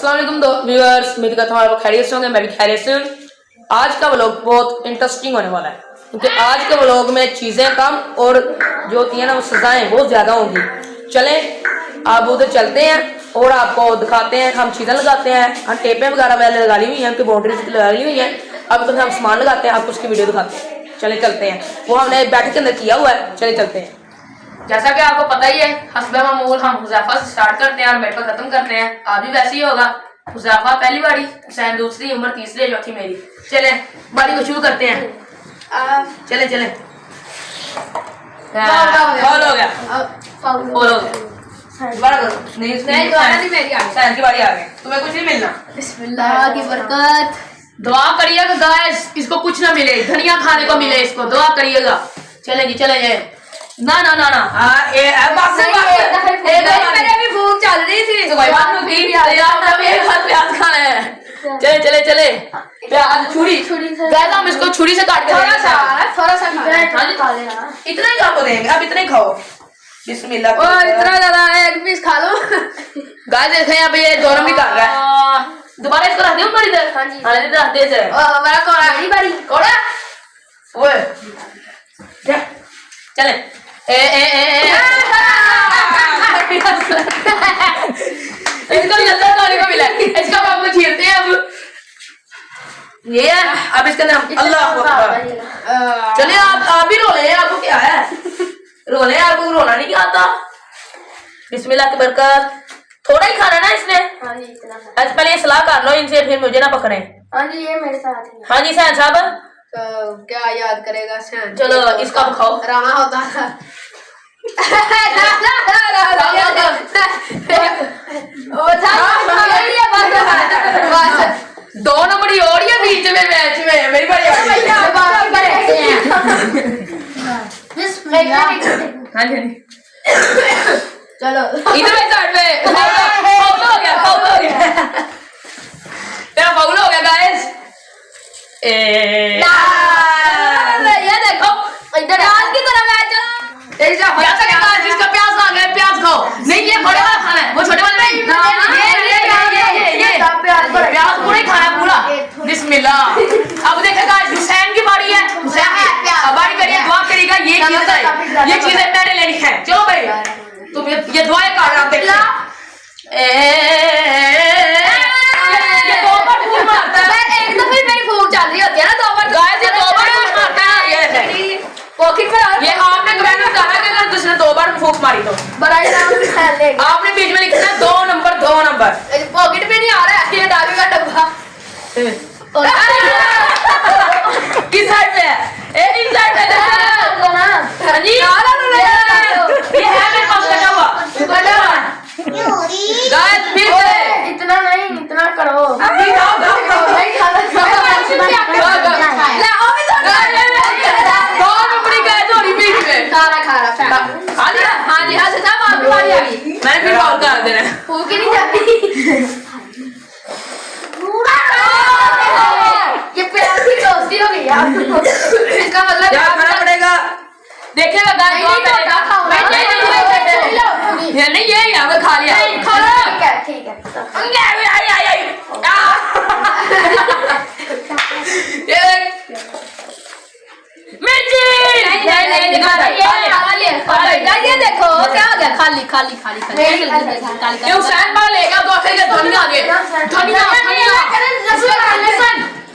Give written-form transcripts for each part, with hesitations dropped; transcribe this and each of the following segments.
अस्सलाम वालेकुम व्यूअर्स, उम्मीद करता हूँ आप खैरियत से होंगे। मैं भी खैरियत से हूँ। आज का व्लॉग बहुत इंटरेस्टिंग होने वाला है क्योंकि आज के व्लॉग में चीज़ें कम और जो होती हैं ना वो सजाएं बहुत ज़्यादा होंगी। चलें आप उधर चलते हैं और आपको दिखाते हैं। हम चीज़ें लगाते हैं, हम टेपें वगैरह पहले लगा ली हुई हैं, उनकी बाउंड्रीज लगा ली हुई हैं। अब तो हम सामान लगाते हैं, आपको उसकी वीडियो दिखाते हैं। चले चलते हैं, वो हमने बैठक के अंदर किया हुआ है। चले चलते हैं। जैसा कि आपको पता ही है, हस्बे मामूल हम हुज़ैफा से स्टार्ट करते हैं और मेट पर खत्म करते हैं। आप भी वैसे ही होगा। हुज़ैफा पहली बारी, हुसैन दूसरी, उम्र तीसरी, चौथी मेरी। चले बारी को शुरू करते हैं। चले चले फॉल हो गया, फॉल हो गया। नहीं की बारी आ गई, तुम्हें कुछ नहीं मिलना। बिस्मिल्लाह की बरकत। दुआ करिएगा गाइस, इसको कुछ ना मिले, धनिया खाने को मिले, इसको दुआ करिएगा। चलेगी चले जाए। ना ना ना ना मेरी अभी भूख चल रही थी तो कोई बात नहीं, एक हाथ प्याज खाना है। चले चले चले प्याज छुरी गाइस, हम इसको छुरी से काट के थोड़ा सा खा लेना। इतना ही आपको देंगे, अब इतना ही खाओ। बिस्मिल्लाह। और इतना ज्यादा है, एक पीस खा लो। गाइस देखें यहाँ पे ये दोनों भी कर रहा है। दोबारा इसको रख दे ऊपर इधर। हाँ जी रख दे इधर। मेरा कोड़ा बड़ी बारी कोड़ा ओए चले इसको जल्दी खाने को मिला, इसका हम आपको छीलते हैं। अब ये अब इसके अंदर हम अल्लाह अकबर। चलिए आप भी रो ले, आपको क्या है, रो ले, आपको रोना नहीं आता। बिस्मिल्लाह की बरकत। थोड़ा ही खाना ना इसने। हाँ जी इतना। आज पहले सलाह कर लो इनसे, फिर मुझे ना पकड़े। हाँ जी ये मेरे साथ ही। हाँ जी सैन साहब। क्या याद करेगा सैन? चलो इसका खाओ। राणा होता था। दो नंबर और या बीच में मैच में मेरी बारी आ गई। हाँ जी चलो इधर साइड में फाउल हो गया, फाउल हो गया, तेरा फाउल हो गया गाइस। ये देखो इधर प्याज की तरह मैच चला। जिसका प्याज आ गया प्याज खाओ। नहीं ये बड़े वाला खाना है, वो छोटे वाला नहीं। ये प्याज पूरा ही खाना है पूरा। बिस्मिल्लाह। अब देखो गाइस हुसैन की बारी है। हुसैन की बारी करिए, दुआ करिएगा। ये चीजें मैंने लेनी है। चलो भाई तुम ये दुआएं कर रहा देखो। ये दो बार फूल मारता है। एक दफे मेरी भूख चल रही होती है ना, दो बार गाइस ये दो बार फूल मारता है। ये पॉकेट में ये आपने कमेंट में कहा कि अगर दूसरे दो बार फूक मारी तो बराई लेगा। आपने बीच में लिखना है 2 नंबर 2 नंबर। पॉकेट में नहीं आ रहा है, ये डाबी का डब्बा किस साइड पे है? इस साइड पे है जी। ये है मेरे पास कटा हुआ। गाइस फिर से इतना नहीं, इतना करो। अभी खाओ नहीं खाना। ले आओ भी तो 2 नंबर ही गए थोड़ी बीच में। खा रहा खा लिया। हाँ जी अच्छा साहब आपकी बारी आ गई। मैंने फिर कॉल कर देना। भूख ही नहीं जाती। ये प्याज की दोस्ती हो गई यार। इसका मतलब क्या खाना पड़ेगा देखेगा गाइस। नहीं ये यहाँ खा लिया। ठीक है ये देखो क्या हो गया। खाली खाली खाली खाली हुसैन बाल लेगा तो फिर धनिया आगे धनिया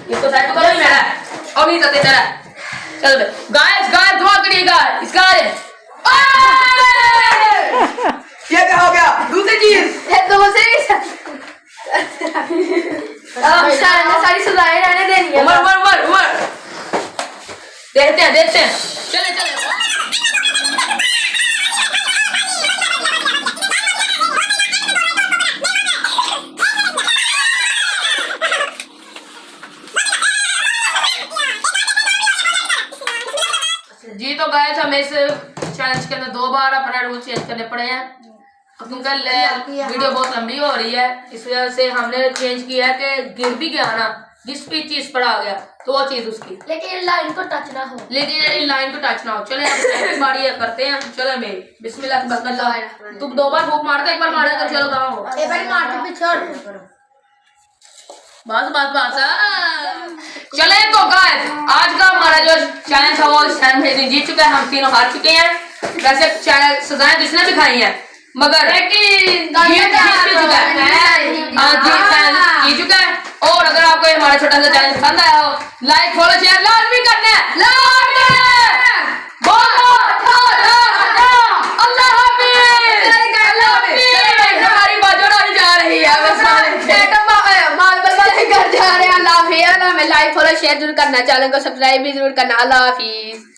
ये तो साइड करो मेरा अब नहीं करते तेरा। चल गाइस गाइस दुआ करिएगा इसका। ये क्या हो गया? दूसरी चीज ये दूसरी सारी सजाएं रहने देनी है। उमर देखते हैं चले चले। जी तो गाइस हमें इस चैलेंज के अंदर 2 बार अपना रूल चेंज करने पड़े हैं क्योंकि वीडियो बहुत लंबी हो रही है। इस वजह से हमने चेंज किया है कि गिर भी गया ना, जिस भी चीज पर आ गया तो वो चीज उसकी, लेकिन लाइन को टच ना हो। चले अब बारी करते हैं। चले मेरी बिस्मिल्लाह। तुम 2 बार भूख मारते, एक बार मारे तो चलो गाओ। एक बार मार के पीछे हट। बस चले तो गाइस आज का हमारा जो चैलेंज था वो सैम भाई जीत चुका है, हम तीनों हार चुके हैं। वैसे चैलेंज सजाएं जिसने भी खाई हैं मगर जीत चुका है। और अगर आपको हमारा छोटा सा चैलेंज पसंद आया हो लाइक फॉलो शेयर लाजमी करना है। अल्लाह हाफिज। हमारी बाजोड़ा ही जा रही है लाइक फॉलो शेयर जरूर करना, चैनल को सब्सक्राइब भी जरूर करना। अल्लाह हाफिज।